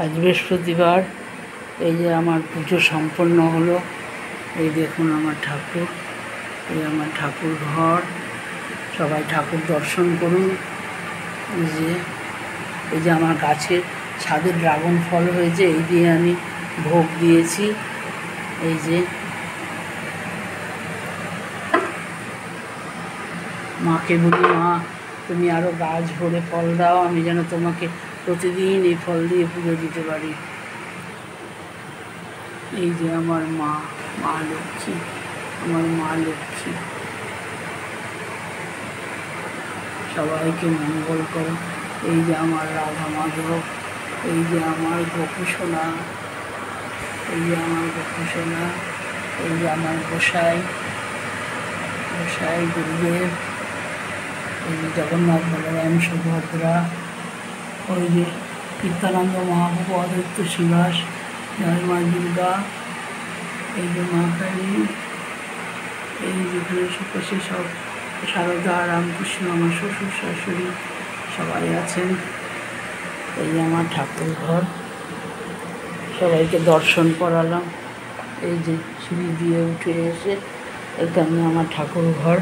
আজ বৃহস্পতিবার। এই যে আমার পুজো সম্পন্ন হলো। এই দেখুন আমার ঠাকুর, এই আমার ঠাকুর ঘর। সবাই ঠাকুর দর্শন করুন। এই যে আমার গাছের ছাদে ড্রাগন ফল হয়েছে, এই দিয়ে আমি ভোগ দিয়েছি। এই যে মাকে বলি, মা তুমি আরও গাছ ভরে ফল দাও, আমি যেন তোমাকে প্রতিদিন এই ফল দিয়ে পুজো দিতে পারি। এই যে আমার মা, মা লক্ষ্মী, আমার মা লক্ষ্মী। সবাইকে মঙ্গল করো। এই যে আমার রাধা মাধব, এই যে আমার গোপুসোনা, এই যে আমার গোপুসোনা, এই যে আমার গোসাই, গোসাই গুরুদেব, এই যে জগন্নাথ বলরাম সুভদ্রা, ওই যে নিত্যানন্দ মহাপ্রভু, অদ্বৈত শ্রীবাস, জয় মা দুর্গা, এই যে মা কালী, এই যেখানে পাশে সব সারদা, রামকৃষ্ণ, আমার শ্বশুর শাশুড়ি সবাই আছেন। এই যে আমার ঠাকুর ঘর, সবাইকে দর্শন করালাম। এই যে সিঁড়ি দিয়ে উঠে এসে এখানে আমার ঠাকুর ঘর।